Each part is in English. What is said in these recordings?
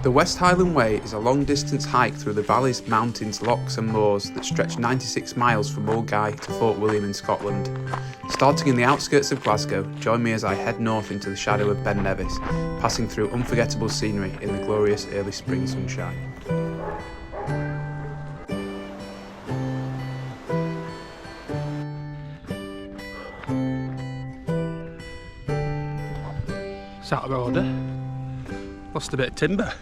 The West Highland Way is a long-distance hike through the valleys, mountains, lochs and moors that stretch 96 miles from Milngavie to Fort William in Scotland. Starting in the outskirts of Glasgow, join me as I head north into the shadow of Ben Nevis, passing through unforgettable scenery in the glorious early spring sunshine. It's out of order. Lost a bit of timber.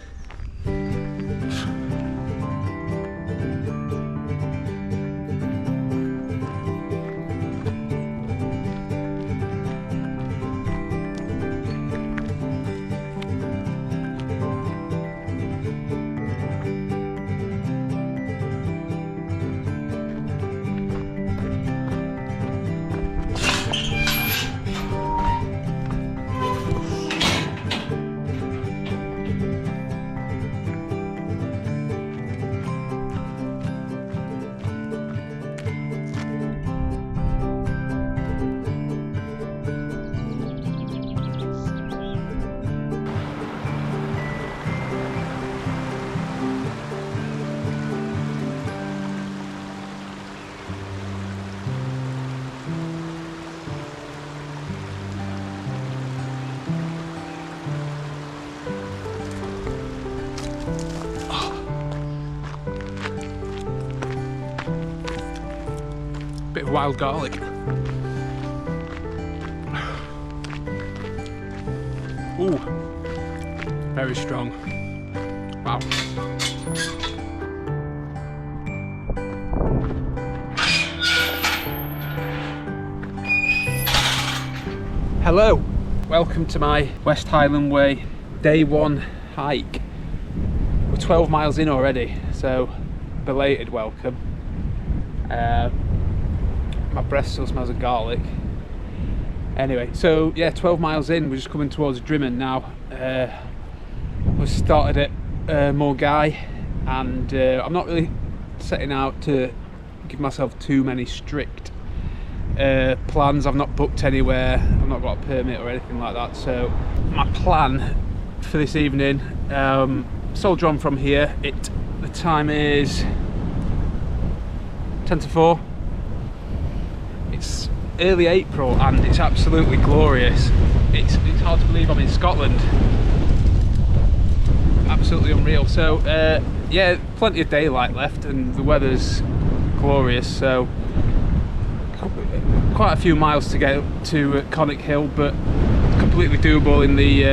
Bit of wild garlic. Ooh, very strong. Wow. Hello, welcome to my West Highland Way day one hike. We're 12 miles in already, so belated welcome. My breath still smells of garlic. Anyway, so yeah, 12 miles in, we're just coming towards Drimmen now. We started at Milngavie, and I'm not really setting out to give myself too many strict plans. I've not booked anywhere, I've not got a permit or anything like that. So my plan for this evening, soldier on from here. The time is 10 to 4. It's early April and it's absolutely glorious. It's hard to believe I'm in Scotland. Absolutely unreal. So yeah, plenty of daylight left and the weather's glorious, so quite a few miles to get to Conic Hill, but completely doable in the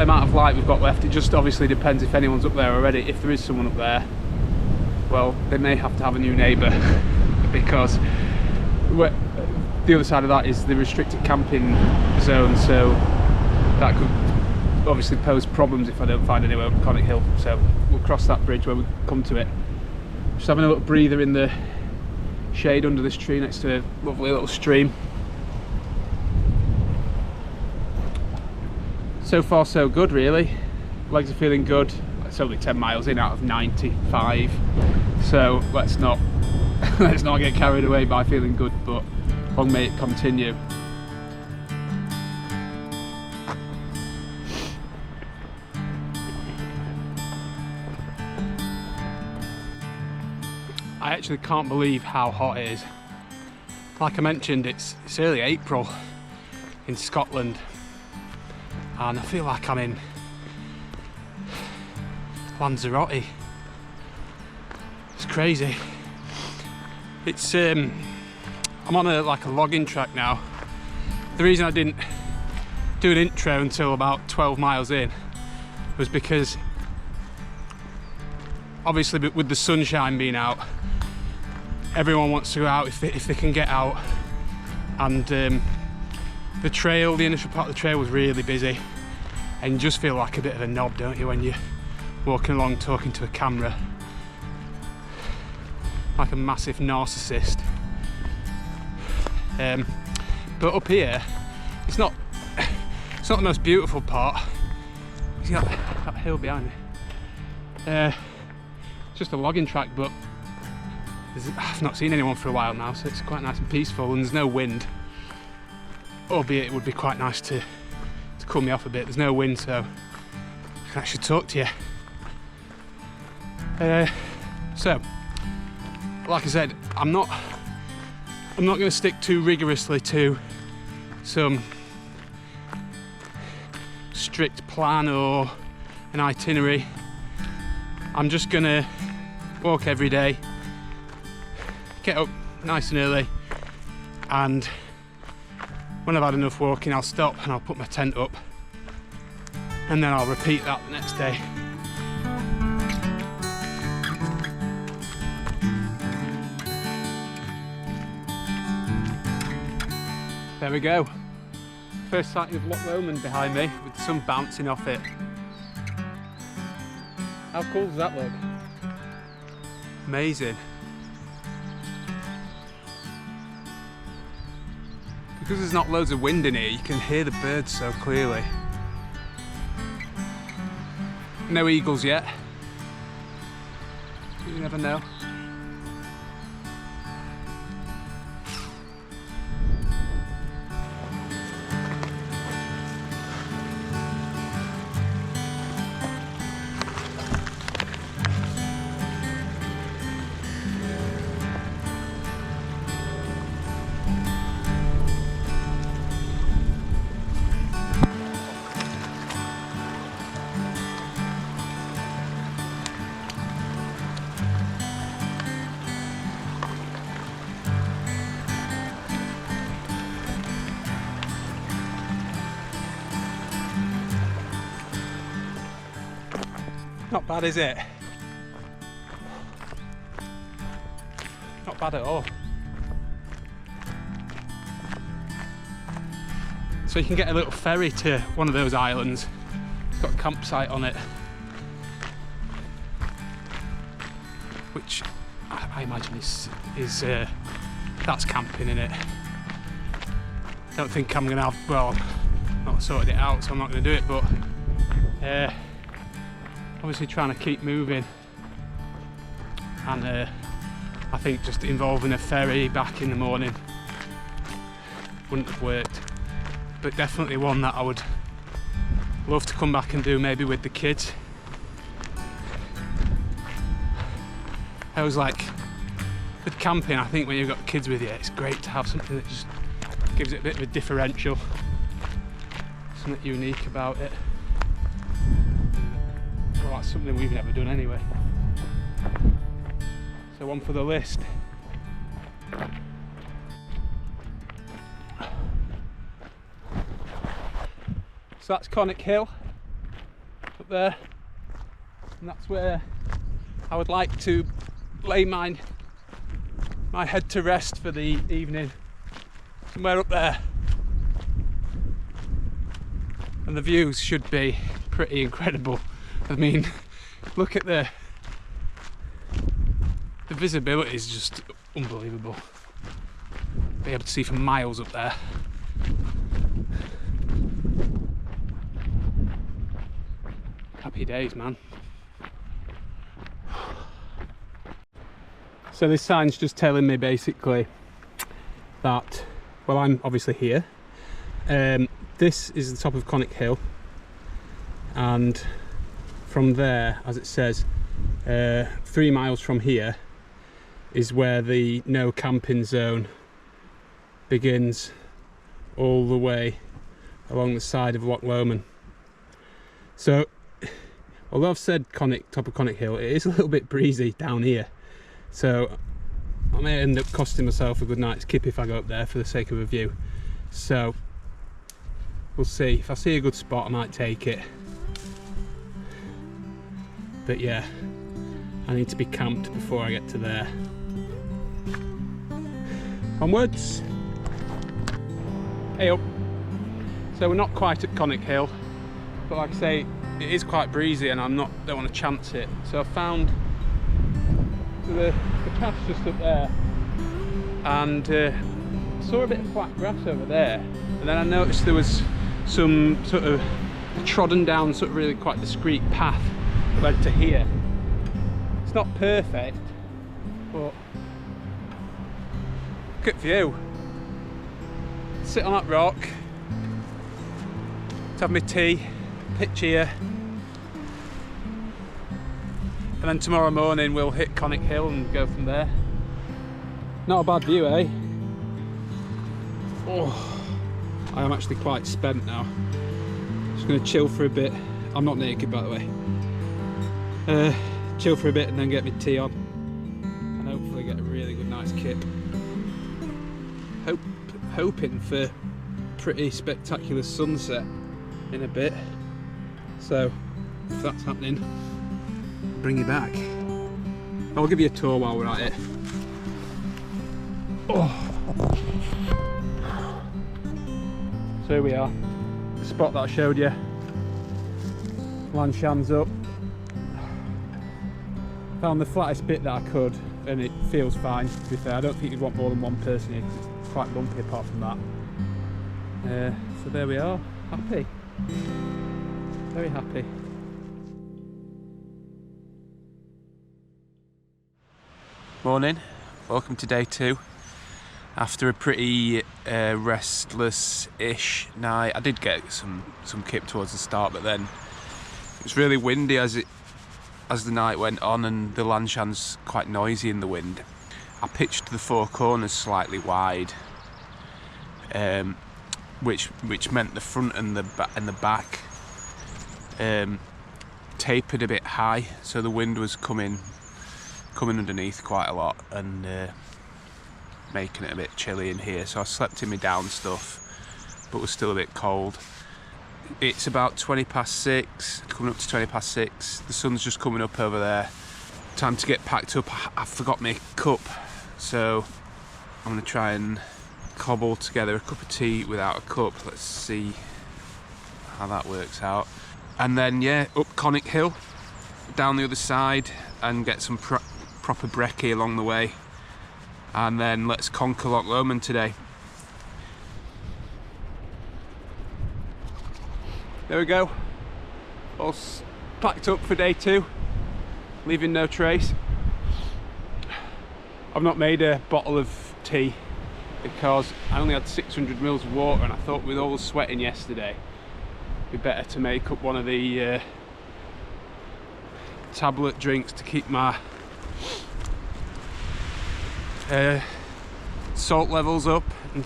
amount of light we've got left. It just obviously depends if anyone's up there already. If there is someone up there, well, they may have to have a new neighbour because the other side of that is the restricted camping zone, so that could obviously pose problems if I don't find anywhere on Conic Hill. So we'll cross that bridge when we come to it. Just having a little breather in the shade under this tree next to a lovely little stream. So far so good, really. Legs are feeling good. It's only 10 miles in out of 95, so let's not get carried away by feeling good, but long may it continue. I actually can't believe how hot it is. Like I mentioned, it's early April in Scotland and I feel like I'm in Lanzarote. It's crazy. It's I'm on a logging track now. The reason I didn't do an intro until about 12 miles in was because obviously with the sunshine being out, everyone wants to go out if they can get out, and the initial part of the trail was really busy, and you just feel like a bit of a knob, don't you, when you're walking along talking to a camera like a massive narcissist. But up here, it's not the most beautiful part. You got that hill behind me. It's just a logging track, but I've not seen anyone for a while now, so it's quite nice and peaceful, and there's no wind. Albeit it would be quite nice to cool me off a bit. There's no wind, so can actually talk to you. So, like I said, I'm not going to stick too rigorously to some strict plan or an itinerary. I'm just going to walk every day, get up nice and early, and when I've had enough walking, I'll stop and I'll put my tent up, and then I'll repeat that the next day. There we go. First sighting of Loch behind me with the sun bouncing off it. How cool does that look? Amazing. Because there's not loads of wind in here, you can hear the birds so clearly. No eagles yet. You never know. Not bad, is it? Not bad at all. So you can get a little ferry to one of those islands. It's got a campsite on it, which I imagine is that's camping in it. Don't think I'm gonna have, well, I've not sorted it out, so I'm not gonna do it, but obviously trying to keep moving, and I think just involving a ferry back in the morning wouldn't have worked, but definitely one that I would love to come back and do, maybe with the kids. I was like, with camping, I think when you've got kids with you, it's great to have something that just gives it a bit of a differential, something unique about it. Well, that's something we've never done anyway. So one for the list. So that's Conic Hill up there, and that's where I would like to lay my head to rest for the evening, somewhere up there. And the views should be pretty incredible. I mean, look at the visibility is just unbelievable. Be able to see for miles up there. Happy days, man. So this sign's just telling me basically that, well, I'm obviously here. This is the top of Conic Hill, and from there, as it says, 3 miles from here is where the no camping zone begins, all the way along the side of Loch Lomond. So although I've said top of Conic Hill, it is a little bit breezy down here, so I may end up costing myself a good night's kip if I go up there for the sake of a view. So we'll see. If I see a good spot, I might take it. But yeah, I need to be camped before I get to there. Onwards. Hey up. So we're not quite at Conic Hill, but like I say, it is quite breezy, and don't want to chance it. So I found the path just up there, and saw a bit of flat grass over there, and then I noticed there was some sort of trodden down, sort of really quite discreet path that led to here. It's not perfect, but good view. Sit on that rock, have my tea, pitch here, And then tomorrow morning we'll hit Conic Hill and go from there. Not a bad view, eh? Oh, I am actually quite spent now. Just going to chill for a bit. I'm not naked, by the way. Chill for a bit and then get my tea on. And hopefully get a really good night's kip. Hoping for pretty spectacular sunset in a bit. So, if that's happening, bring you back. I'll give you a tour while we're at it. Oh. So here we are, the spot that I showed you. Lanshan's up. Found the flattest bit that I could, and it feels fine, to be fair. I don't think you'd want more than one person here, 'cause it's quite bumpy apart from that. So there we are, happy. Very happy. Morning, welcome to day 2. After a pretty restless-ish night, I did get some kip towards the start, but then it was really windy as the night went on, and the Lanshan's quite noisy in the wind. I pitched the 4 corners slightly wide, which meant the front and the back tapered a bit high, so the wind was coming underneath quite a lot and making it a bit chilly in here. So I slept in my down stuff, but was still a bit cold. It's about 20 past 6, coming up to 20 past 6. The sun's just coming up over there. Time to get packed up. I forgot my cup, so I'm gonna try and cobble together a cup of tea without a cup. Let's see how that works out. And then yeah, up Conic Hill, down the other side, and get some proper brekkie along the way. And then let's conquer Loch Lomond today. There we go, all packed up for day 2, leaving no trace. I've not made a bottle of tea because I only had 600 mils of water, and I thought with all the sweating yesterday it'd be better to make up one of the tablet drinks to keep my salt levels up. And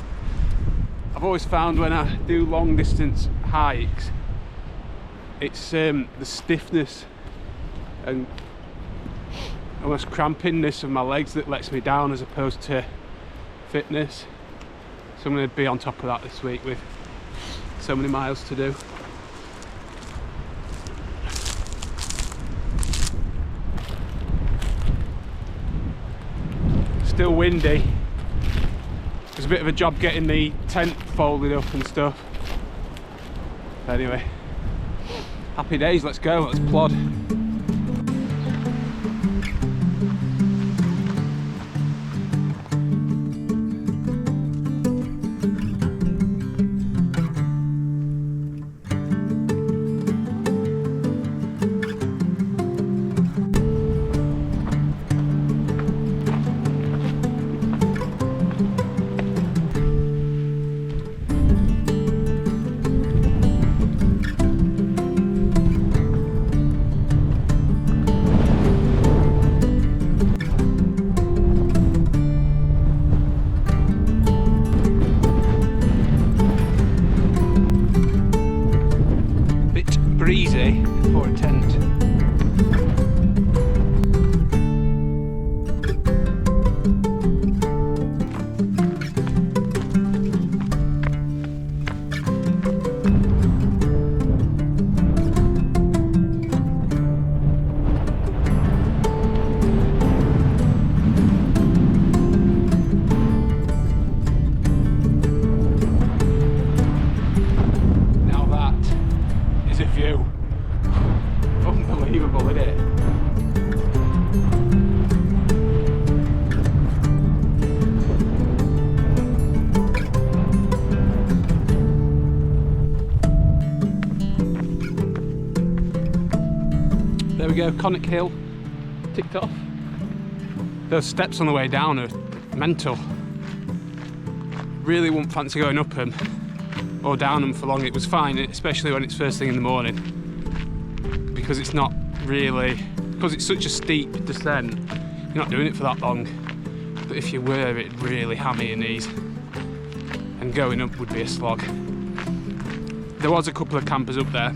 I've always found when I do long distance hikes, it's the stiffness and almost crampiness of my legs that lets me down as opposed to fitness. So I'm going to be on top of that this week with so many miles to do. Still windy. It's a bit of a job getting the tent folded up and stuff. Anyway, happy days, let's go, let's plod. Breezy for a tent. Unbelievable, isn't it? There we go, Conic Hill, ticked off. Those steps on the way down are mental. Really wouldn't fancy going up them or down them for long. It was fine, especially when it's first thing in the morning, because it's not really, because it's such a steep descent, you're not doing it for that long. But if you were, it'd really hammer your knees. And going up would be a slog. There was a couple of campers up there.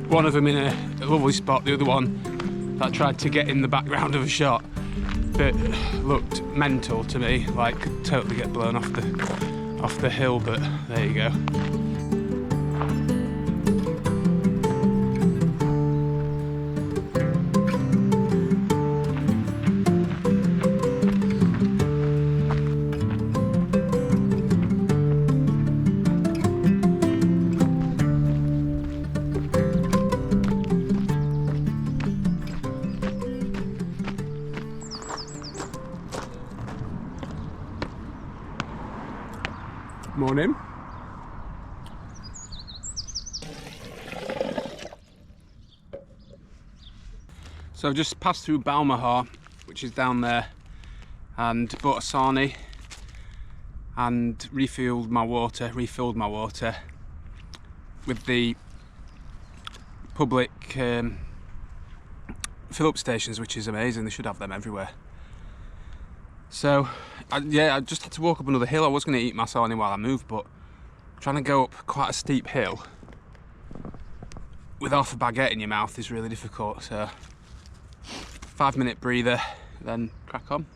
One of them in a lovely spot, the other one that tried to get in the background of a shot. But looked mental to me, like totally get blown off the hill, but there you go. Morning. So I've just passed through Balmaha, which is down there, and bought a sarnie and refilled my water with the public fill-up stations, which is amazing. They should have them everywhere. So, I just had to walk up another hill. I was going to eat my sarnie while I moved, but trying to go up quite a steep hill with half a baguette in your mouth is really difficult. So, 5-minute breather, then crack on.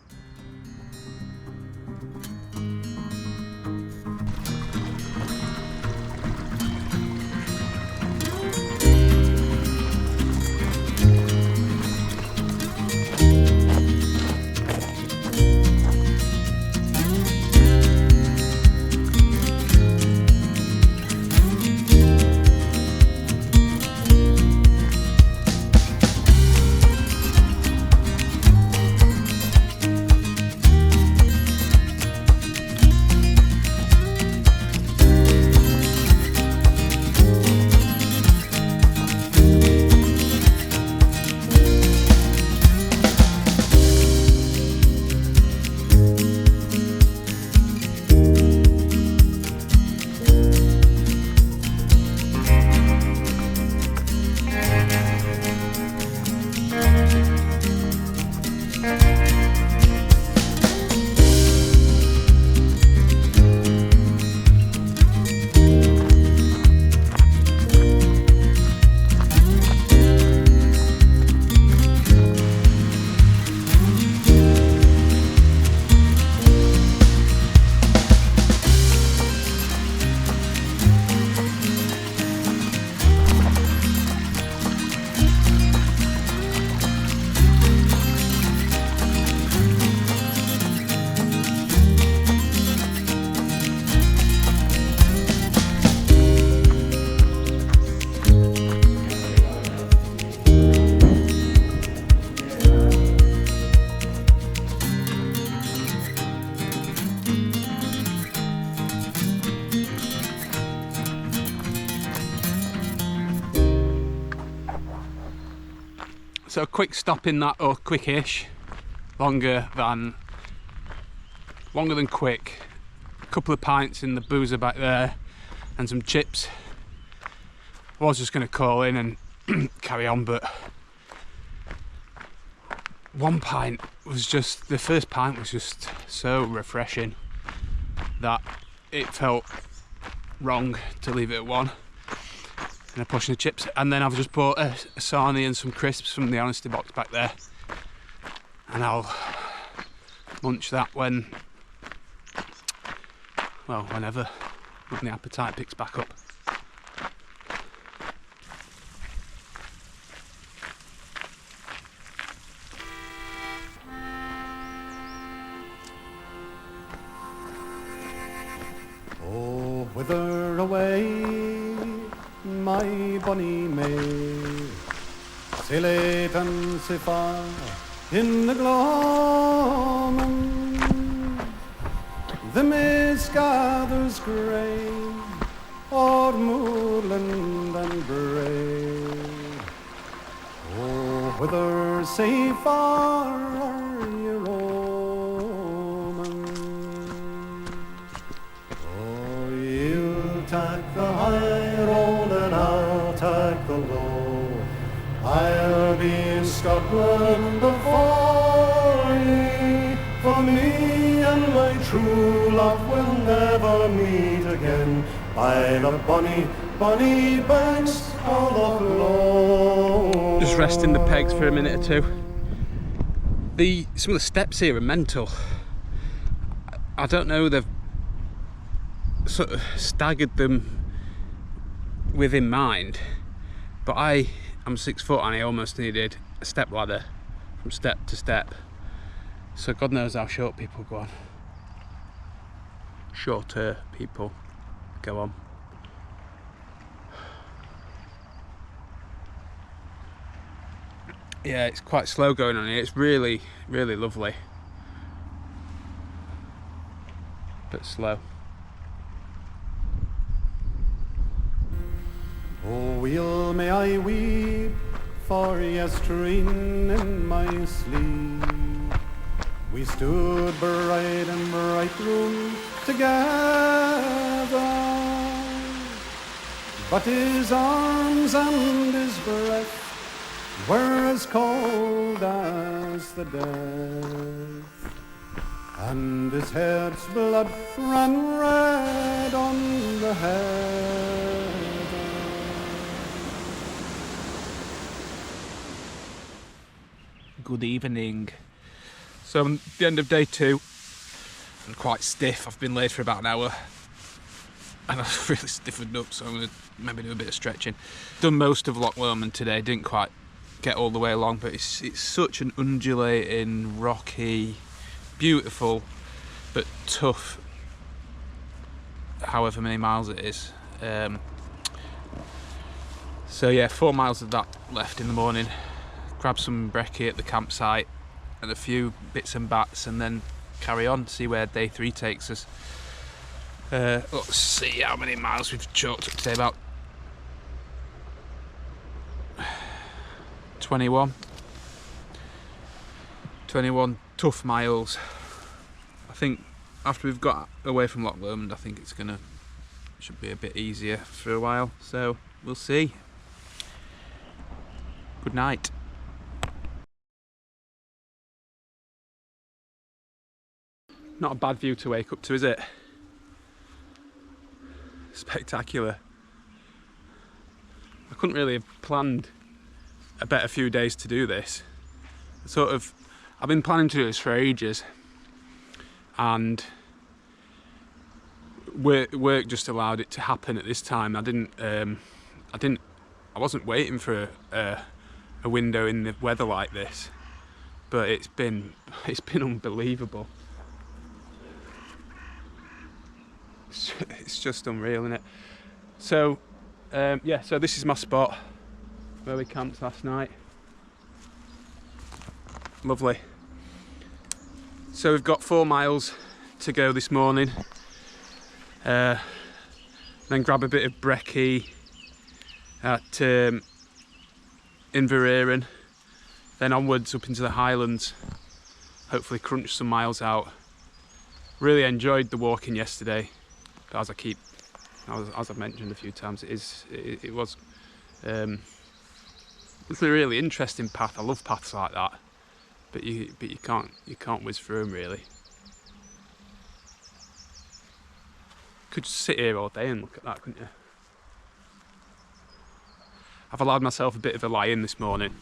So a quick stop in that, or quickish, longer than quick. A couple of pints in the boozer back there and some chips. I was just going to call in and carry on, but one pint was just, the first pint was just so refreshing that it felt wrong to leave it at one. And a portion of chips, and then I've just bought a sarnie and some crisps from the honesty box back there, and I'll munch that whenever the appetite picks back up. Oh, whither away, my bonny maid, sae late and sae far in the gloaming? The mist gathers grey o'er moorland and brae. Oh, whither sae far are ye roaming? Oh, you'll take the high road and I'll take the low. I'll be Scotland before ye, for me and my true love will never meet again by the bonny, bonny banks of Loch Lomond. Just resting the pegs for a minute or two. Some of the steps here are mental. I don't know, they've sort of staggered them within mind, but I'm 6 foot and I almost needed a step ladder from step to step. So God knows how short people go on. Shorter people go on. Yeah, it's quite slow going on here. It's really, really lovely, but slow. Oh, weel may I weep for yestreen in my sleep. We stood bright and bright room together, but his arms and his breath were as cold as the death, and his head's blood ran red on the heather. Good evening. So I'm at the end of day 2. I'm quite stiff. I've been laid for about an hour and I'm really stiffened up, so I'm going to maybe do a bit of stretching. Done most of Loch Lomond today, didn't quite get all the way along, but it's such an undulating, rocky, beautiful but tough, however many miles it is. So yeah, 4 miles of that left in the morning. Grab some brekkie at the campsite and a few bits and bats, and then carry on, see where day 3 takes us. Let's see how many miles we've chalked up today. About 21 tough miles. I think after we've got away from Loch Lomond, I think should be a bit easier for a while, so we'll see. Good night. Not a bad view to wake up to, is it? Spectacular. I couldn't really have planned a better few days to do this. I've been planning to do this for ages, and work just allowed it to happen at this time. I wasn't waiting for a window in the weather like this, but it's been unbelievable. It's just unreal, isn't it? So yeah, so this is my spot where we camped last night. Lovely. So we've got 4 miles to go this morning. Then grab a bit of brekkie at Inveraryn, then onwards up into the Highlands. Hopefully crunch some miles out. Really enjoyed the walking yesterday. But as I've mentioned a few times, it was it's a really interesting path. I love paths like that, but you can't whiz through them really. Could just sit here all day and look at that, couldn't you? I've allowed myself a bit of a lie-in this morning.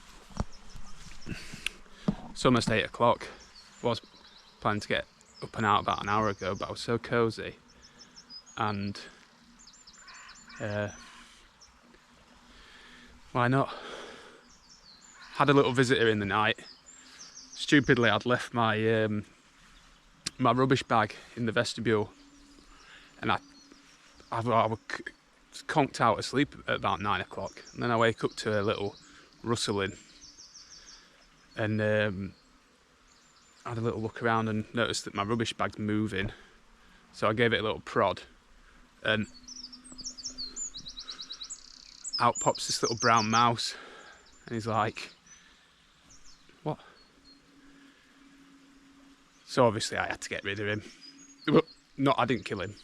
It's almost 8 o'clock. I was planning to get up and out about an hour ago, but I was so cosy. And why not? Had a little visitor in the night. Stupidly, I'd left my my rubbish bag in the vestibule, and I was conked out asleep at about 9 o'clock, and then I wake up to a little rustling, and I had a little look around and noticed that my rubbish bag's moving, so I gave it a little prod, and out pops this little brown mouse, and he's like, "What?" So obviously I had to get rid of him. Well, I didn't kill him,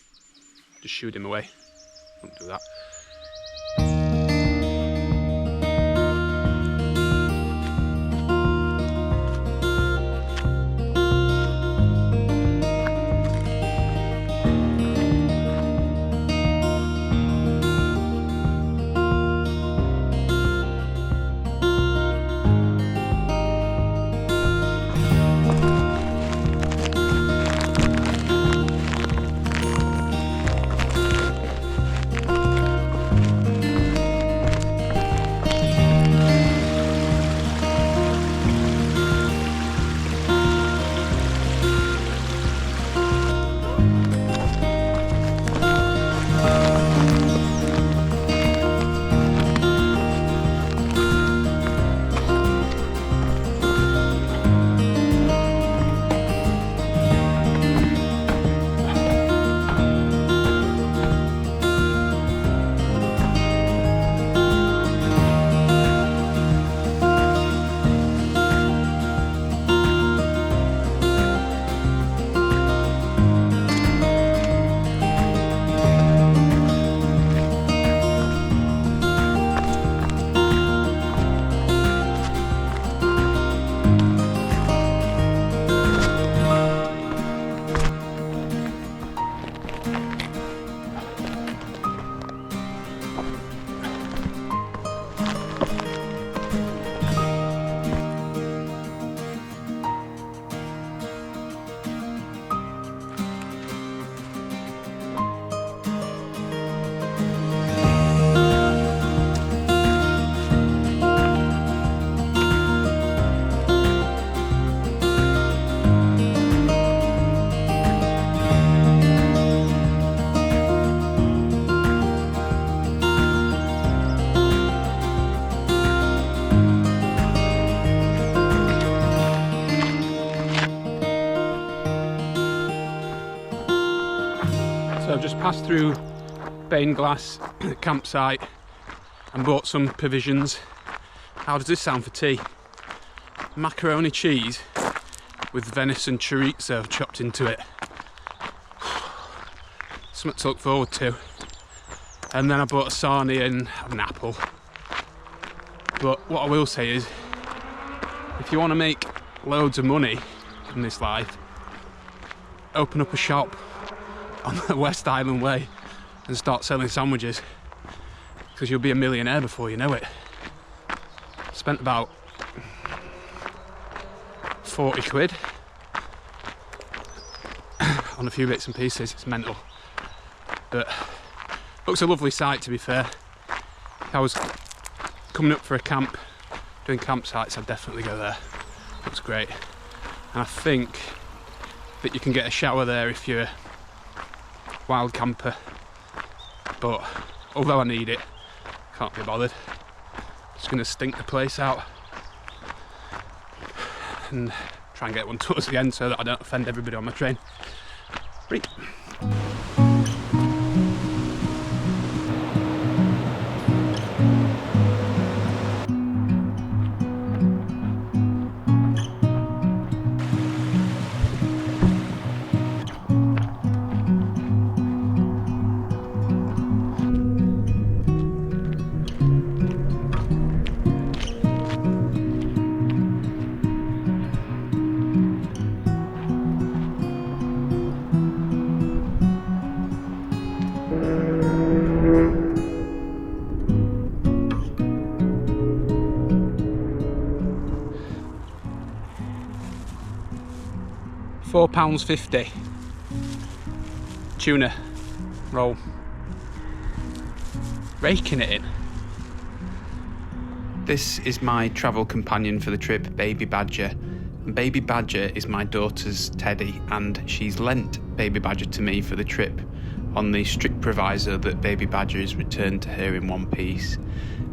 just shooed him away. Don't do that. passed through Glass campsite and bought some provisions. How does this sound for tea? Macaroni cheese with venison chorizo chopped into it. Something to look forward to. And then I bought a sarnie and an apple. But what I will say is, if you want to make loads of money in this life, open up a shop on the West Highland Way and start selling sandwiches, because you'll be a millionaire before you know it. Spent about 40 quid on a few bits and pieces. It's mental, but looks a lovely sight, to be fair. If I was coming up for a camp, doing campsites, I'd definitely go there. Looks great. And I think that you can get a shower there if you're a wild camper, but although I need it, can't be bothered. Just gonna stink the place out and try and get one towards the end so that I don't offend everybody on my train. Right. £4.50 tuna roll. Raking it in. This is my travel companion for the trip, Baby Badger. And Baby Badger is my daughter's teddy, and she's lent Baby Badger to me for the trip on the strict proviso that Baby Badger is returned to her in one piece.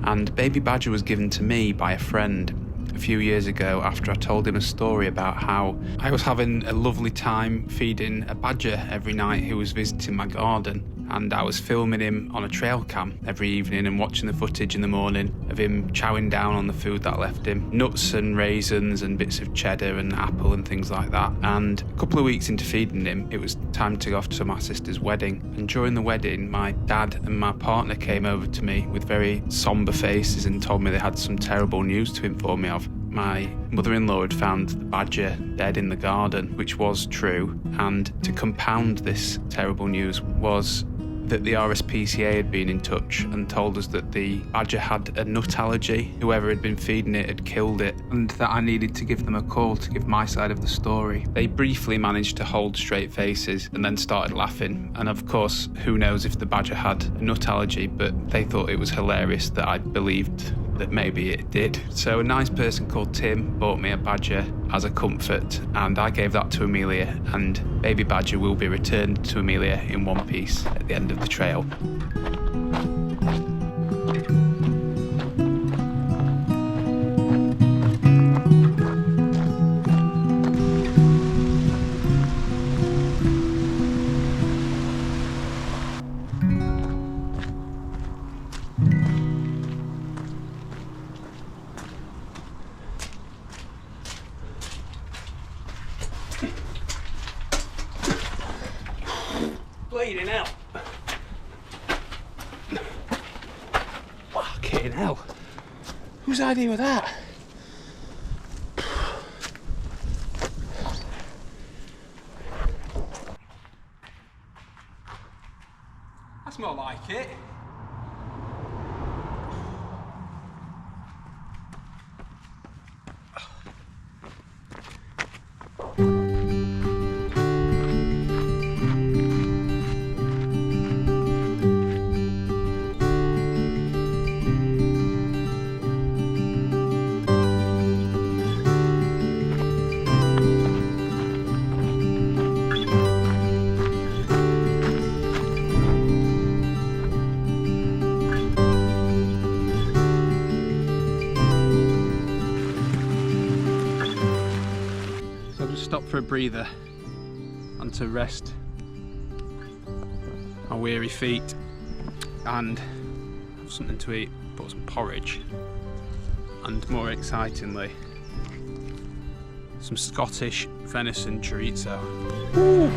And Baby Badger was given to me by a friend a few years ago after I told him a story about how I was having a lovely time feeding a badger every night who was visiting my garden, and I was filming him on a trail cam every evening and watching the footage in the morning of him chowing down on the food that I left him, nuts and raisins and bits of cheddar and apple and things like that. And a couple of weeks into feeding him, it was time to go off to my sister's wedding, and during the wedding my dad and my partner came over to me with very sombre faces and told me they had some terrible news to inform me of. My mother-in-law had found the badger dead in the garden, which was true, and to compound this terrible news was that the RSPCA had been in touch and told us that the badger had a nut allergy. Whoever had been feeding it had killed it, and that I needed to give them a call to give my side of the story. They briefly managed to hold straight faces and then started laughing, and of course, who knows if the badger had a nut allergy, but they thought it was hilarious that I believed that maybe it did. So a nice person called Tim bought me a badger as a comfort, and I gave that to Amelia, and Baby Badger will be returned to Amelia in one piece at the end of the trail. Bleeding hell. Fucking hell. Whose idea was that? That's more like it. Stop for a breather and to rest my weary feet and have something to eat, bought some porridge, and more excitingly, some Scottish venison chorizo. Woo!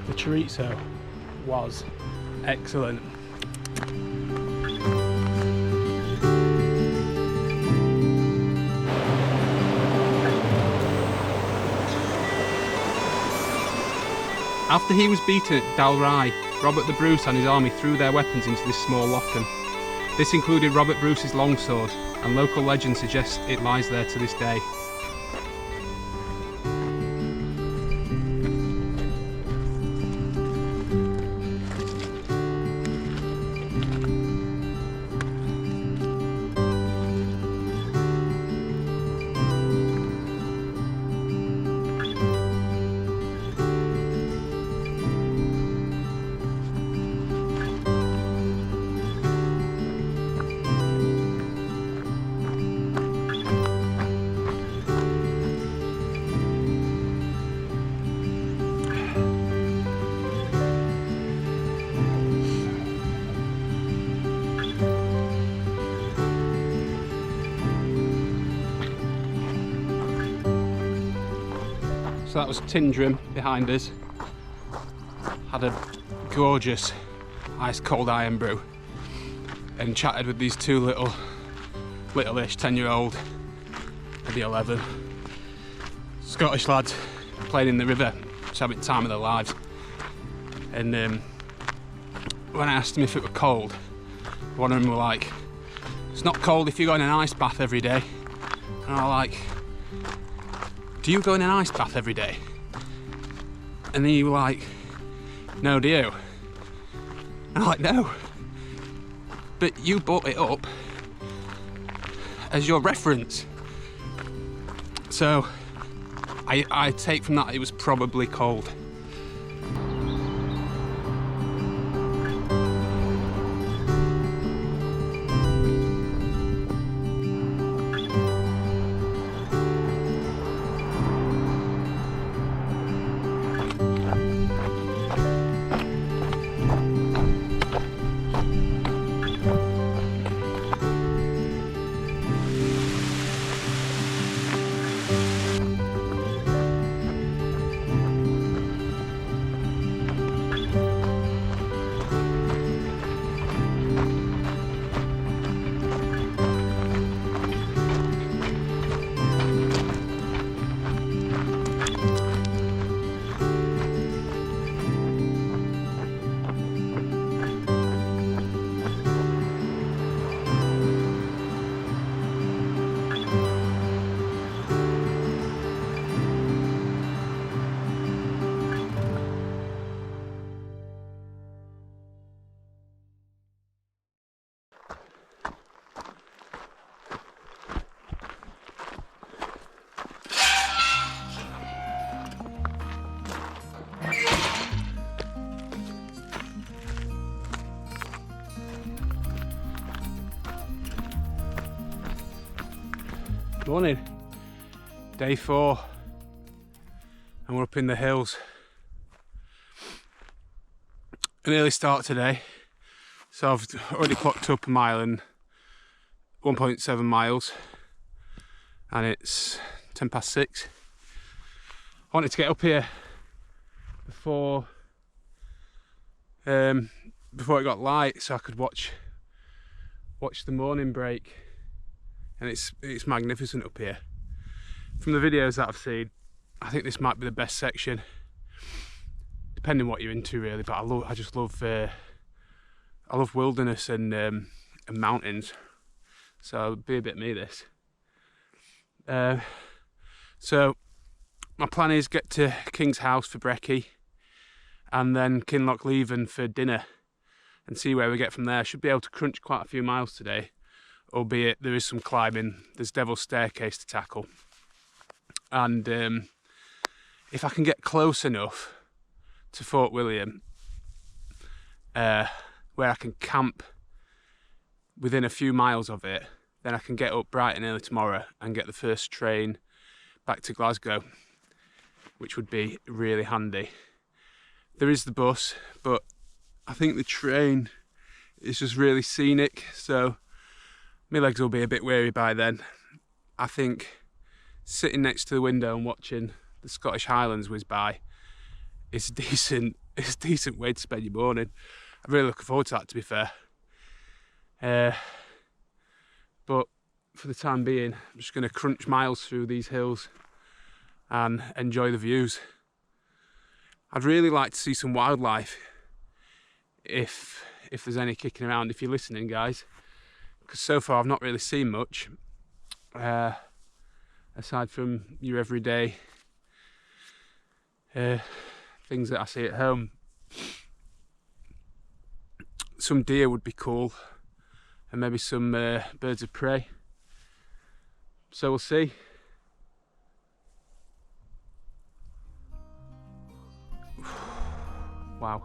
The chorizo was excellent. After he was beaten at Dalry, Robert the Bruce and his army threw their weapons into this small loch. This included Robert Bruce's longsword, and local legend suggests it lies there to this day. So that was Tyndrum behind us. Had a gorgeous ice cold iron brew and chatted with these two little-ish 10-year-old, maybe 11 Scottish lads playing in the river, just having the time of their lives. And when I asked them if it were cold, one of them were like, "It's not cold if you go in an ice bath every day." And I was like, "Do you go in an ice bath every day?" And he was like, "No, do you?" And I'm like, "No. But you brought it up as your reference." So I take from that it was probably cold. Morning, day 4, and we're up in the hills. An early start today, so I've already clocked up 1 mile and 1.7 miles, and it's 10 past 6. I wanted to get up here before it got light, so I could watch the morning break. And it's magnificent up here. From the videos that I've seen, I think this might be the best section, depending what you're into really. But I just love wilderness and mountains, so it'd be a bit me this. So my plan is get to King's House for brekkie, and then Kinloch Leven for dinner, and see where we get from there. Should be able to crunch quite a few miles today, albeit there is some climbing. There's Devil's Staircase to tackle, and if I can get close enough to Fort William where I can camp within a few miles of it, then I can get up bright and early tomorrow and get the first train back to Glasgow, which would be really handy. There is the bus, but I think the train is just really scenic, so my legs will be a bit weary by then. I think sitting next to the window and watching the Scottish Highlands whiz by is a decent way to spend your morning. I'm really looking forward to that, to be fair. But for the time being, I'm just going to crunch miles through these hills and enjoy the views. I'd really like to see some wildlife if there's any kicking around, if you're listening, guys, because so far I've not really seen much aside from your everyday things that I see at home. Some deer would be cool, and maybe some birds of prey, so we'll see. Wow.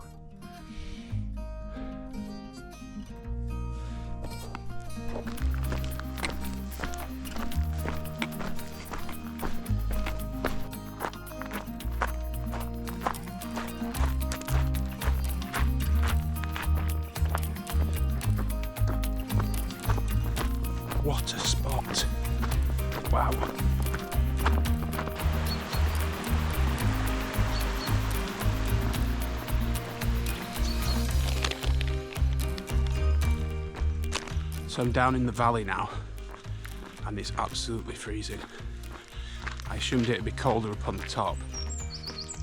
What a spot. Wow. So I'm down in the valley now, and it's absolutely freezing. I assumed it'd be colder up on the top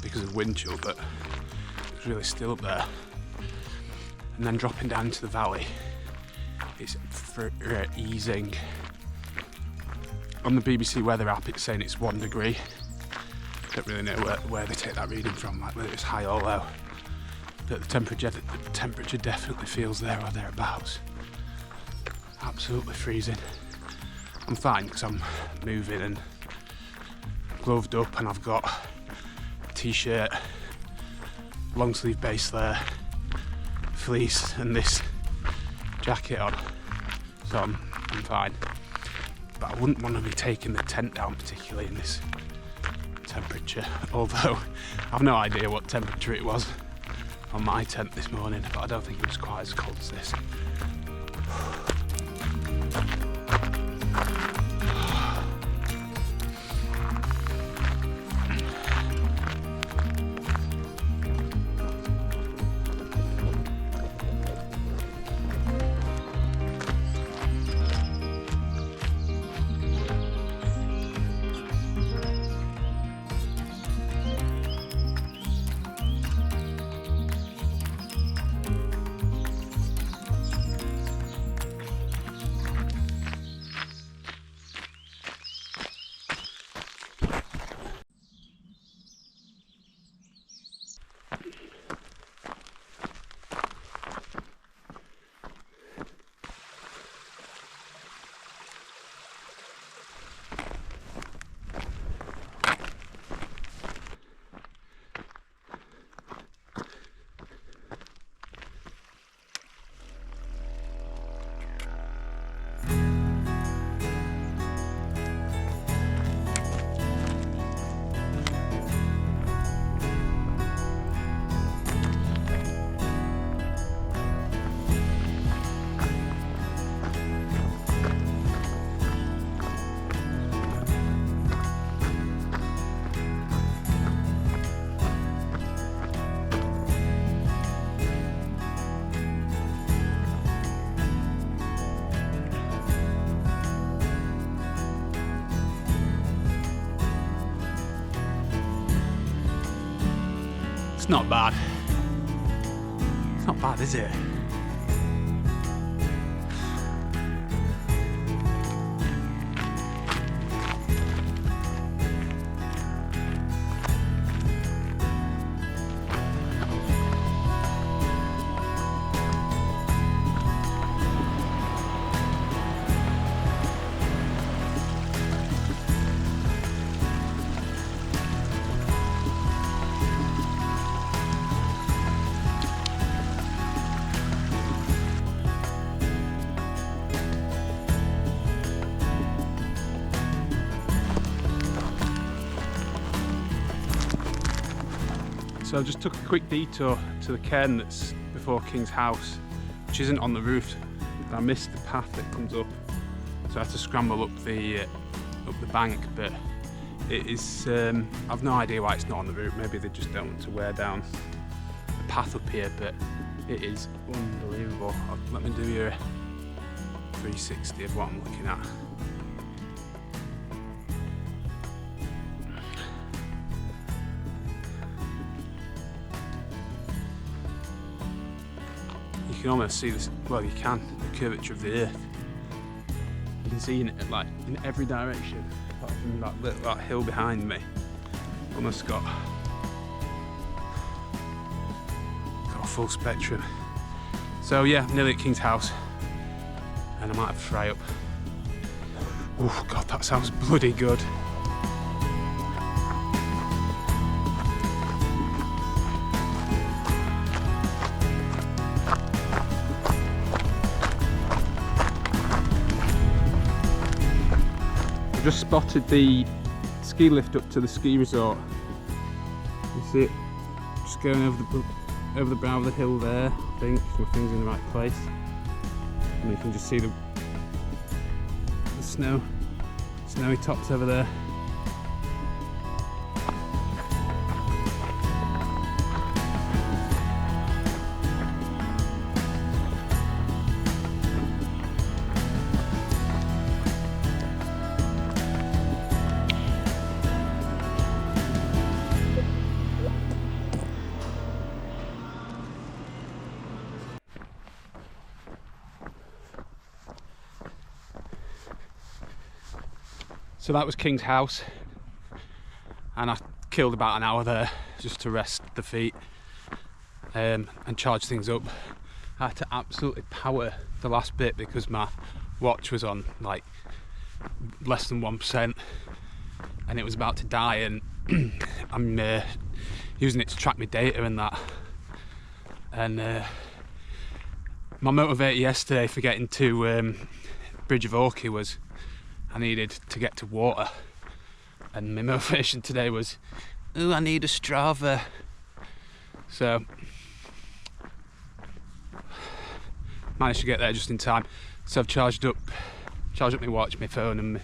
because of wind chill, but it's really still up there. And then dropping down into the valley, it's freezing. On the BBC weather app, it's saying it's 1 degree. Don't really know where they take that reading from, like whether it's high or low. But the temperature definitely feels there or thereabouts. Absolutely freezing. I'm fine because I'm moving and gloved up, and I've got a t-shirt, long sleeve base layer, fleece, and this jacket on, so I'm fine. But I wouldn't want to be taking the tent down particularly in this temperature, although I've no idea what temperature it was on my tent this morning, but I don't think it was quite as cold as this. It's not bad. It's not bad, is it? So I just took a quick detour to the cairn that's before King's House, which isn't on the roof. I missed the path that comes up, so I had to scramble up the bank, but it is, I've no idea why it's not on the route. Maybe they just don't want to wear down the path up here, but it is unbelievable. Let me do you a 360 of what I'm looking at. You can almost see this, well you can, the curvature of the earth. You can see in every direction, apart from that hill behind me. Almost got a full spectrum. So yeah, nearly at King's House, and I might have to fry up. Oh God, that sounds bloody good. Just spotted the ski lift up to the ski resort. You see it just going over the brow of the hill there. I think my thing's in the right place, and you can just see the snowy tops over there. So that was King's House, and I killed about an hour there just to rest the feet and charge things up. I had to absolutely power the last bit because my watch was on like less than 1% and it was about to die, and I'm using it to track my data and that. And my motivator yesterday for getting to Bridge of Orkney was I needed to get to water, and my motivation today was, ooh, I need a Strava. So managed to get there just in time. So I've charged up my watch, my phone and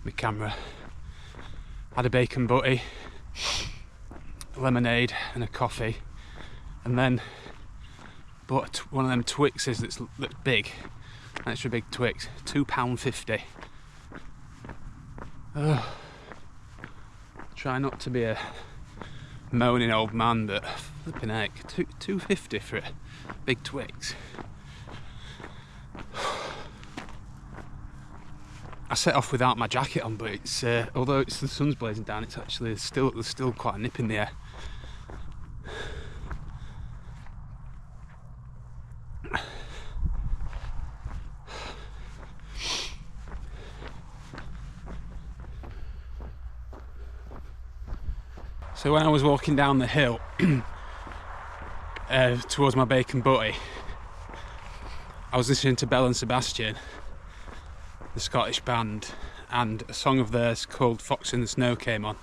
my camera. Had a bacon butty, lemonade and a coffee, and then bought one of them Twixes that's big, an extra big Twix, £2.50. Try not to be a moaning old man, but flipping heck, £2.50 for a big Twix. I set off without my jacket on, but it's although the sun's blazing down, it's actually there's still quite a nip in the air. So when I was walking down the hill towards my bacon butty, I was listening to Bell and Sebastian, the Scottish band, and a song of theirs called Fox in the Snow came on,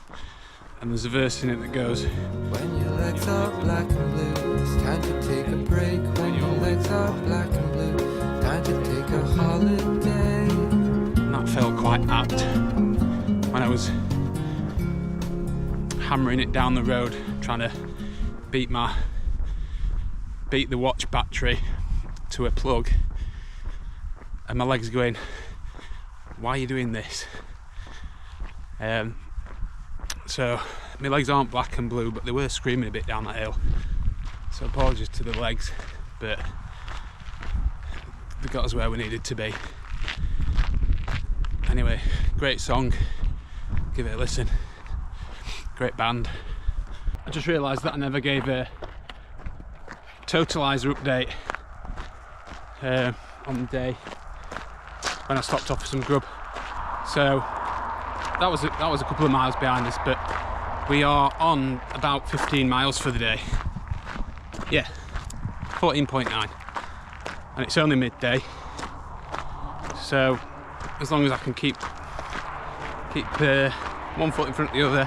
and there's a verse in it that goes, when your legs are black and blue, it's time to take a break. When your legs are black and blue, time to take a holiday. And that felt quite apt when I was hammering it down the road, trying to beat the watch battery to a plug, and my legs going, why are you doing this? So my legs aren't black and blue, but they were screaming a bit down that hill, so apologies to the legs, but they got us where we needed to be. Anyway, great song, give it a listen. Great band. I just realised that I never gave a totalizer update on the day when I stopped off for some grub. So that was a couple of miles behind us, but we are on about 15 miles for the day. Yeah, 14.9, and it's only midday. So as long as I can keep one foot in front of the other,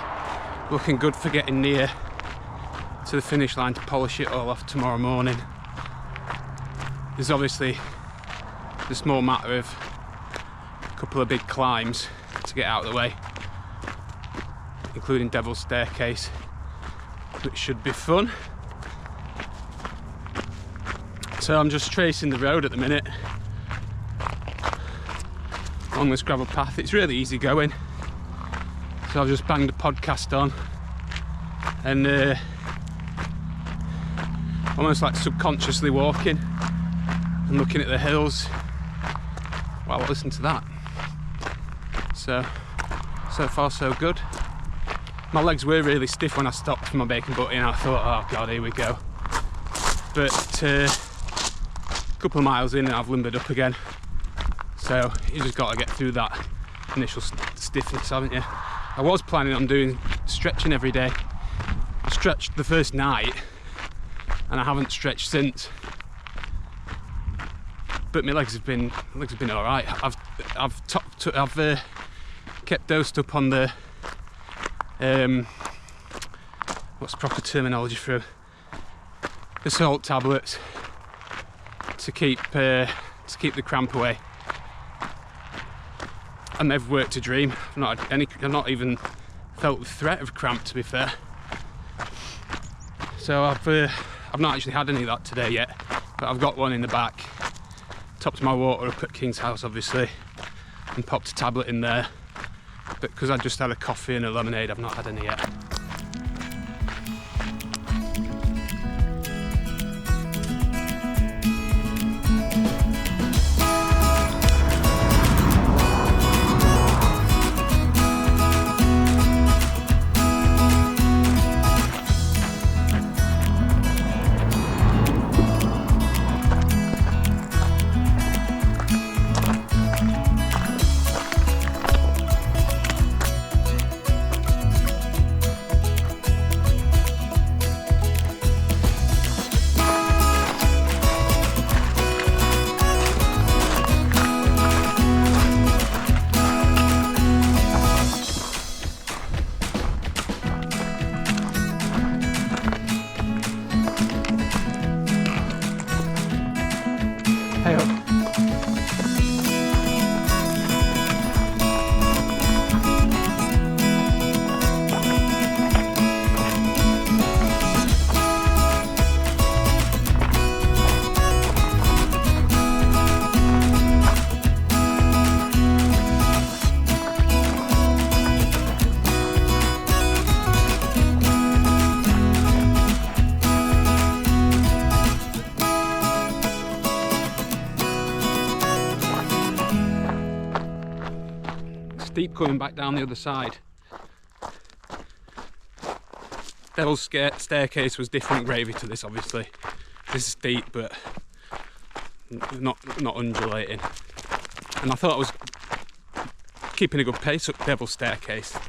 looking good for getting near to the finish line to polish it all off tomorrow morning. There's obviously the small matter of a couple of big climbs to get out of the way, including Devil's Staircase, which should be fun. So I'm just tracing the road at the minute along this gravel path. It's really easy going, so I've just banged the podcast on and almost like subconsciously walking and looking at the hills while I listen to that. So far so good. My legs were really stiff when I stopped for my bacon butty and I thought, oh god, here we go. But a couple of miles in and I've limbered up again. So you just got to get through that initial stiffness, haven't you? I was planning on doing stretching every day. I stretched the first night and I haven't stretched since. But my legs have been all right. I've kept dosed up on the what's proper terminology for them? The salt tablets to keep the cramp away. And they've worked a dream. I've not even felt the threat of cramp, to be fair. So I've not actually had any of that today yet, but I've got one in the back. Topped my water up at King's house, obviously, and popped a tablet in there. But because I just had a coffee and a lemonade, I've not had any yet. Steep coming back down the other side. Devil's Staircase was different gravy to this, obviously. This is steep, but not undulating. And I thought I was keeping a good pace up Devil's Staircase. And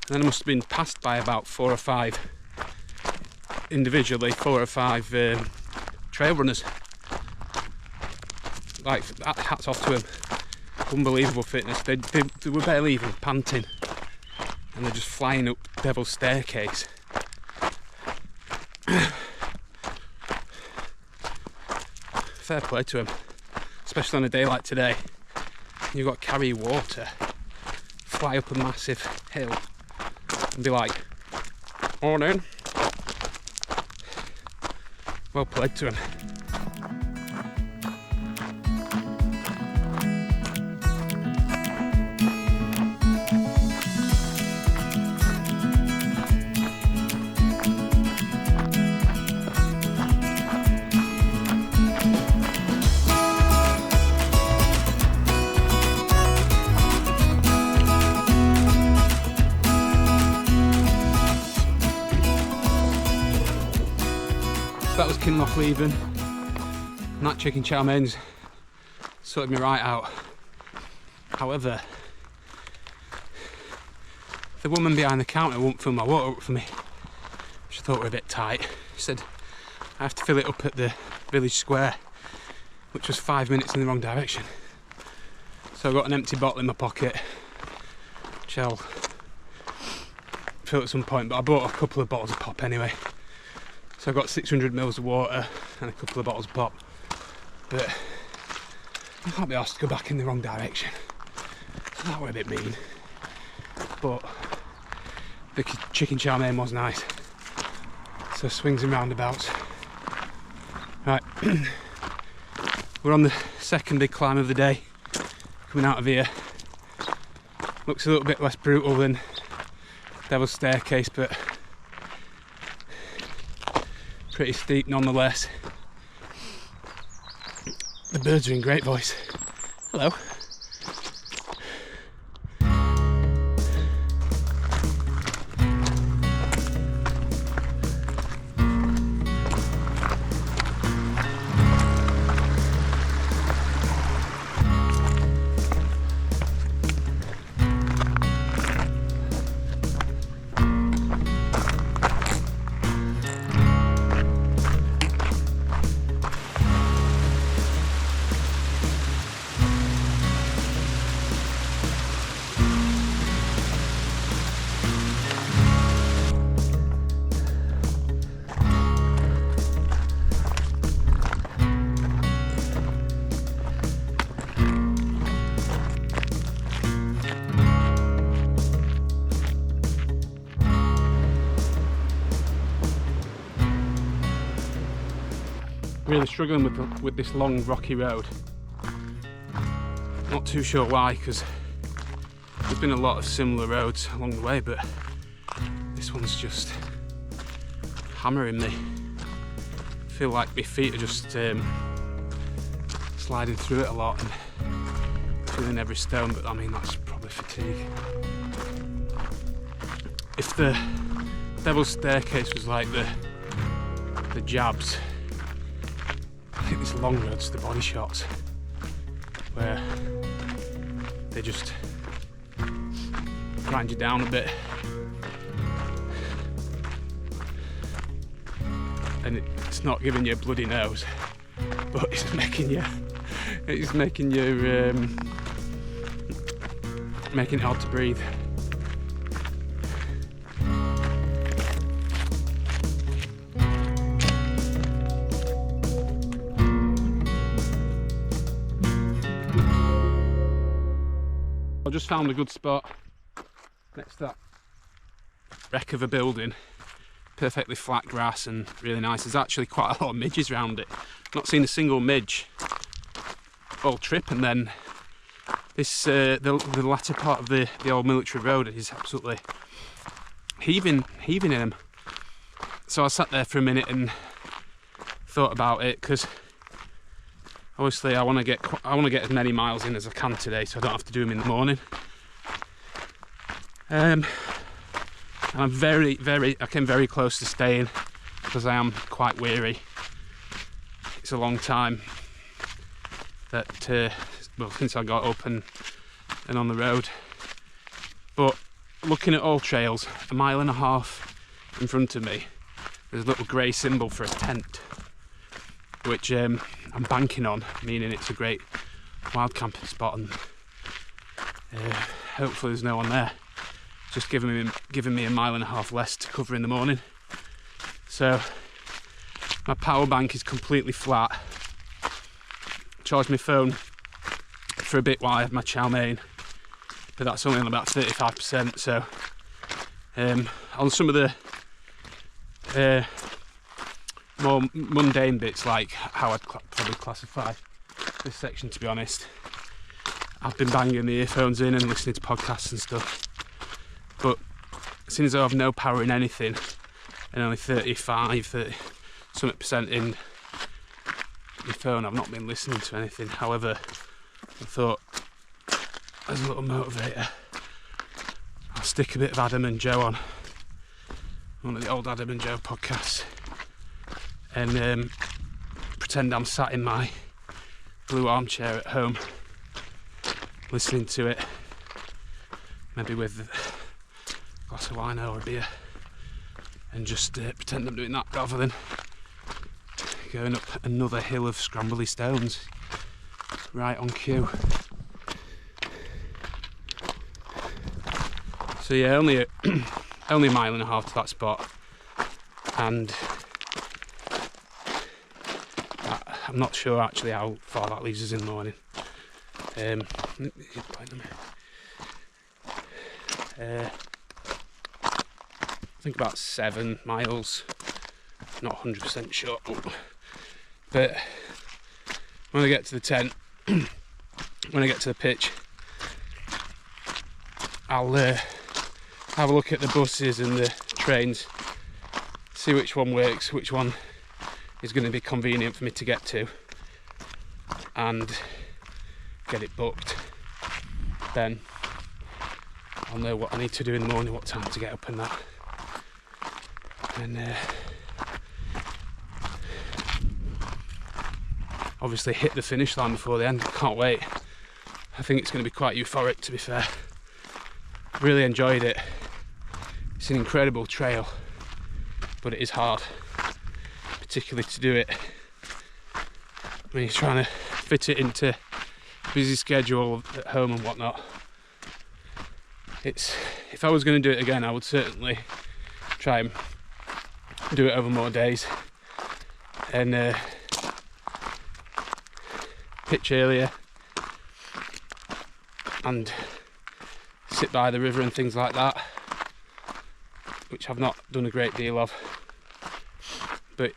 then I must have been passed by about 4 or 5 individually, 4 or 5 trail runners. Like, hats off to them. Unbelievable fitness. They were barely even panting, and they're just flying up Devil's Staircase. Fair play to them, especially on a day like today. You've got to carry water, fly up a massive hill, and be like, morning. Well played to them. That was Loch leaving, and that chicken chow main's sorted me right out. However, the woman behind the counter won't fill my water up for me, which I thought were a bit tight. She said I have to fill it up at the village square, which was 5 minutes in the wrong direction. So I got an empty bottle in my pocket, which I'll fill at some point, but I bought a couple of bottles of pop anyway. So I've got 600 mils of water and a couple of bottles of pop, but I can't be asked to go back in the wrong direction. So that were a bit mean, but the chicken chow mein was nice. So swings and roundabouts. Right, we're on the second big climb of the day, coming out of here. Looks a little bit less brutal than Devil's Staircase, but pretty steep nonetheless. The birds are in great voice. Hello. Really struggling with this long rocky road. Not too sure why, because there's been a lot of similar roads along the way, but this one's just hammering me. I feel like my feet are just sliding through it a lot and feeling every stone, but I mean that's probably fatigue. If the Devil's Staircase was like the jabs, I think this long road's the body shots, where they just grind you down a bit, and it's not giving you a bloody nose, but it's making you making it hard to breathe. I just found a good spot next to that wreck of a building. Perfectly flat grass and really nice. There's actually quite a lot of midges around it. Not seen a single midge all trip, and then this the latter part of the old military road is absolutely heaving in them. So I sat there for a minute and thought about it, because obviously I want to get as many miles in as I can today, so I don't have to do them in the morning. And I'm I came very close to staying, because I am quite weary. It's a long time that well, since I got up and on the road. But looking at all trails, 1.5 miles in front of me, there's a little grey symbol for a tent, which I'm banking on, meaning it's a great wild camping spot, and hopefully there's no one there. Just giving me 1.5 miles less to cover in the morning. So my power bank is completely flat. Charged my phone for a bit while I had my chow mein, but that's only on about 35%. So on some of the more mundane bits, like how I'd probably classify this section, to be honest, I've been banging the earphones in and listening to podcasts and stuff. But as soon as I have no power in anything and only 30% in my phone, I've not been listening to anything. However, I thought, as a little motivator, I'll stick a bit of Adam and Joe on, one of the old Adam and Joe podcasts, and pretend I'm sat in my blue armchair at home listening to it, maybe with a glass of wine or a beer, and just pretend I'm doing that rather than going up another hill of scrambly stones right on cue. So yeah, only 1.5 miles to that spot, and I'm not sure actually how far that leaves us in the morning. I think about 7 miles, not 100% sure. But when I get to the tent, when I get to the pitch, I'll have a look at the buses and the trains, see which one works, which one is going to be convenient for me to get to, and get it booked. Then I'll know what I need to do in the morning, what time to get up and that. And obviously hit the finish line before the end. Can't wait. I think it's going to be quite euphoric, to be fair. Really enjoyed it. It's an incredible trail, but it is hard, particularly to do it when you're trying to fit it into a busy schedule at home and whatnot. If I was going to do it again, I would certainly try and do it over more days and pitch earlier and sit by the river and things like that, which I've not done a great deal of. But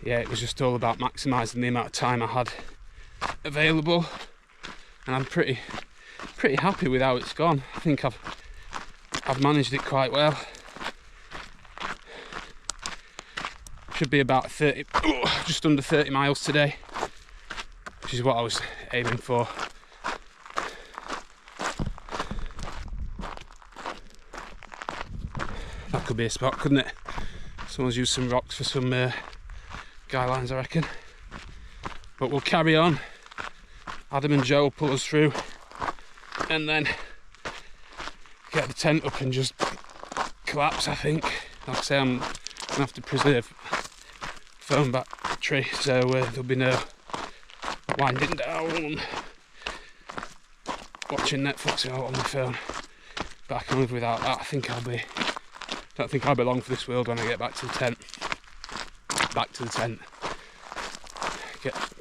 yeah, it was just all about maximising the amount of time I had available, and I'm pretty happy with how it's gone. I think I've managed it quite well. Should be about 30, just under 30 miles today, which is what I was aiming for. That could be a spot, couldn't it? Someone's used some rocks for some guy lines, I reckon. But we'll carry on. Adam and Joe will pull us through, and then get the tent up and just collapse, I think. Like I say, I'm going to have to preserve phone battery, so there'll be no winding down, watching Netflix out on my phone. But I can live without that. Don't think I'll be long for this world when I get back to the tent.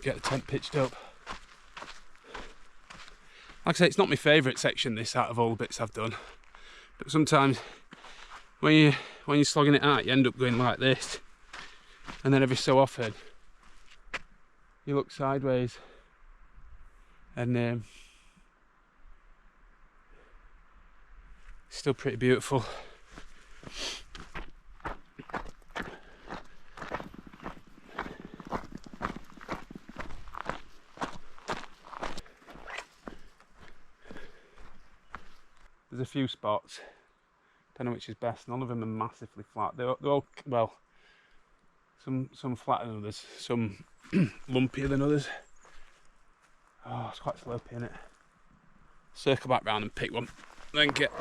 Get the tent pitched up. Like I say, it's not my favourite section, this, out of all the bits I've done. But sometimes when you're slogging it out, you end up going like this, and then every so often you look sideways, and it's still pretty beautiful. There's a few spots, don't know which is best. None of them are massively flat. They're all, well, some flatter than others, some lumpier than others. Oh, it's quite slopey, isn't it? Circle back round and pick one, then get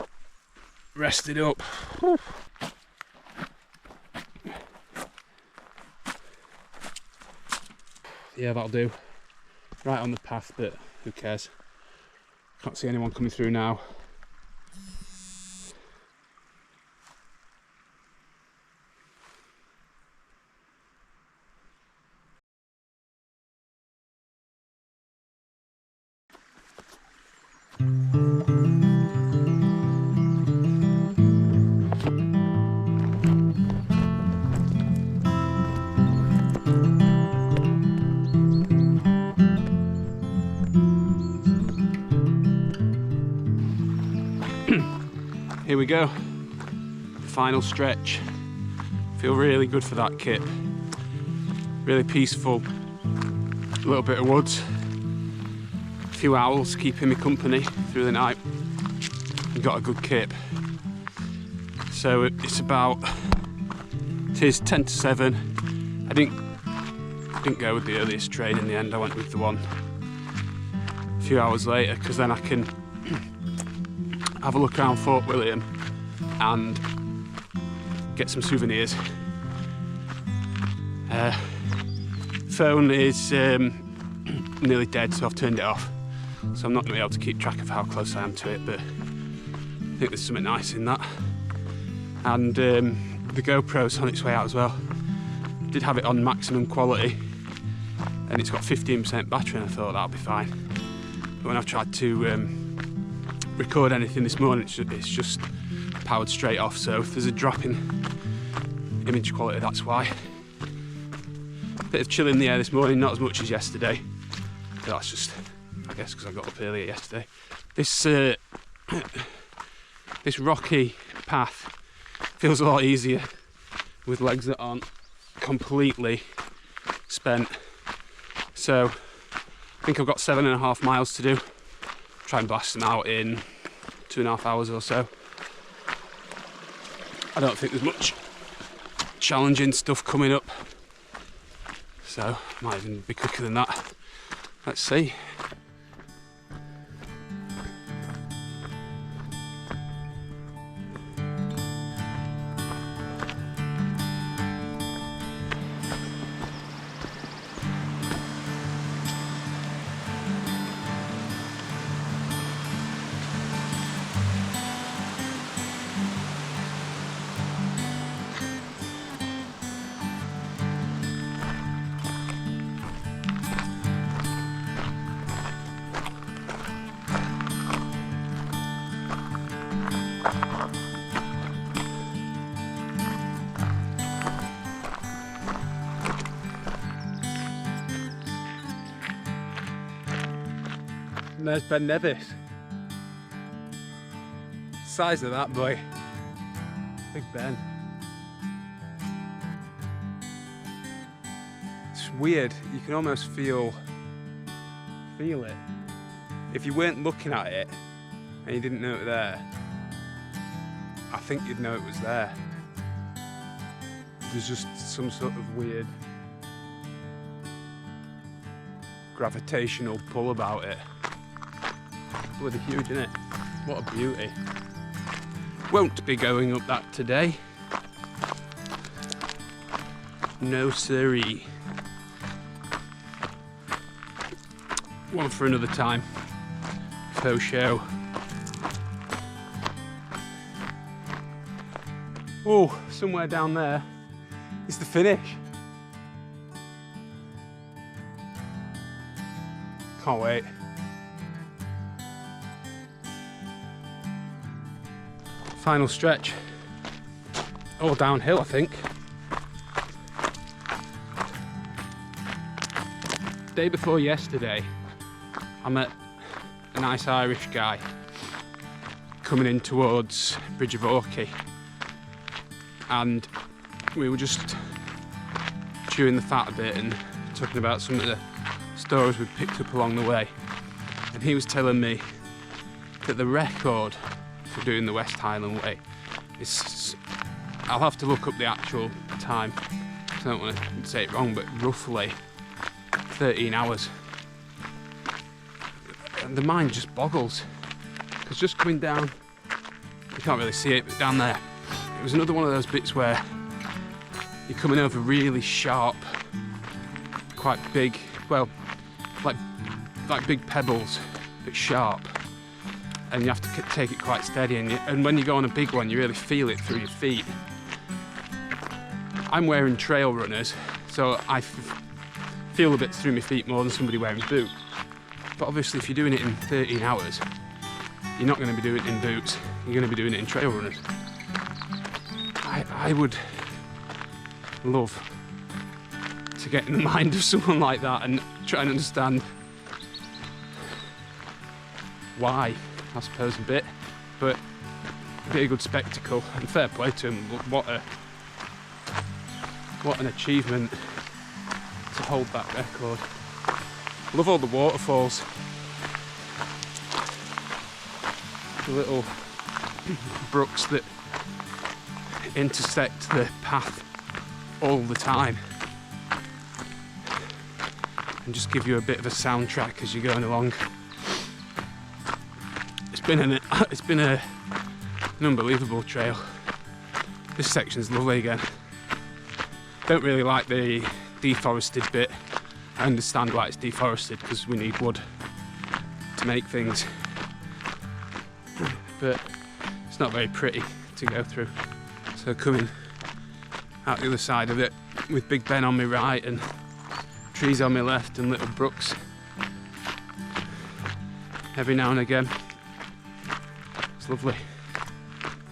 rested up. Whew. Yeah, that'll do. Right on the path, but who cares? Can't see anyone coming through now. Here we go, final stretch. Feel really good for that kit. Really peaceful, a little bit of woods, a few owls keeping me company through the night. We've got a good kit. So it is 10 to 7. I didn't go with the earliest train in the end. I went with the one a few hours later, because then I can have a look around Fort William and get some souvenirs. Phone is nearly dead, so I've turned it off, so I'm not going to be able to keep track of how close I am to it, but I think there's something nice in that. And the GoPro's on its way out as well. did have it on maximum quality, and it's got 15% battery, and I thought that'll be fine. But when I've tried to record anything this morning, it's just powered straight off. So if there's a drop in image quality, that's why. Bit of chill in the air this morning, not as much as yesterday. But that's just, I guess, because I got up earlier yesterday. This this rocky path feels a lot easier with legs that aren't completely spent. So I think I've got 7.5 miles to do. Try and blast them out in 2.5 hours or so. I don't think there's much challenging stuff coming up, so might even be quicker than that. Let's see. And there's Ben Nevis. Size of that boy. Big Ben. It's weird, you can almost feel it. If you weren't looking at it and you didn't know it there, I think you'd know it was there. There's just some sort of weird gravitational pull about it. Bloody huge, isn't it? What a beauty. Won't be going up that today. No siree. One for another time. Faux show. Oh, somewhere down there is the finish. Can't wait. Final stretch. All downhill, I think. Day before yesterday, I met a nice Irish guy coming in towards Bridge of Orkney, and we were just chewing the fat a bit and talking about some of the stories we'd picked up along the way. And he was telling me that the record for doing the West Highland Way is, I'll have to look up the actual time, I don't want to say it wrong, but roughly 13 hours. And the mind just boggles, because just coming down, you can't really see it, but down there, it was another one of those bits where you're coming over really sharp, quite big, well, like big pebbles, but sharp. And you have to take it quite steady, and when you go on a big one, you really feel it through your feet. I'm wearing trail runners, so I feel a bit through my feet more than somebody wearing boots. But obviously if you're doing it in 13 hours, you're not going to be doing it in boots, you're going to be doing it in trail runners. I would love to get in the mind of someone like that and try and understand why. I suppose a bit, but it'd be a good spectacle, and fair play to him. What an achievement to hold that record. Love all the waterfalls, the little brooks that intersect the path all the time and just give you a bit of a soundtrack as you're going along. It's been an unbelievable trail. This section's lovely again. Don't really like the deforested bit. I understand why it's deforested, because we need wood to make things, but it's not very pretty to go through. So coming out the other side of it, with Big Ben on my right and trees on my left and little brooks every now and again. It's lovely,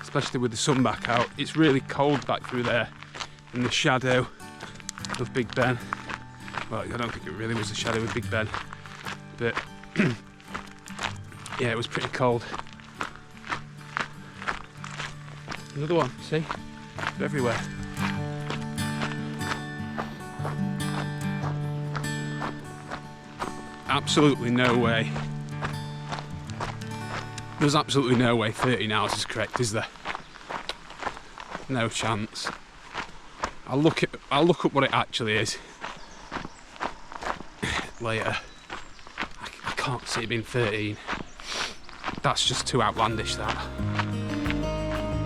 especially with the sun back out. It's really cold back through there in the shadow of Big Ben. Well, I don't think it really was the shadow of Big Ben, but yeah, it was pretty cold. Another one, see? They're everywhere. Absolutely no way. There's absolutely no way 13 hours is correct, is there? No chance. I'll look up what it actually is later. I can't see it being 13. That's just too outlandish, that.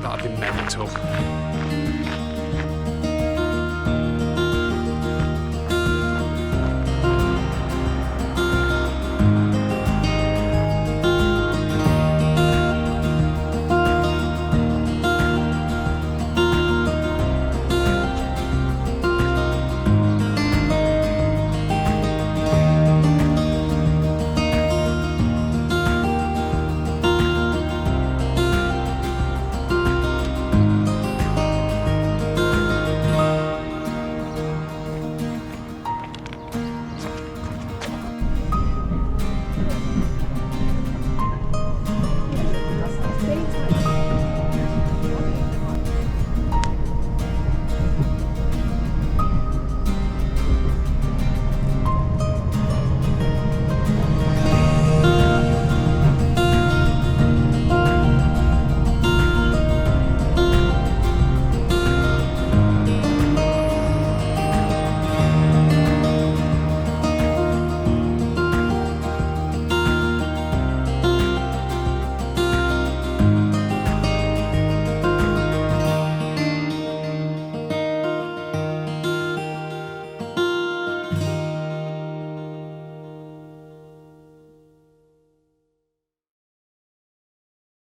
That'd be mental.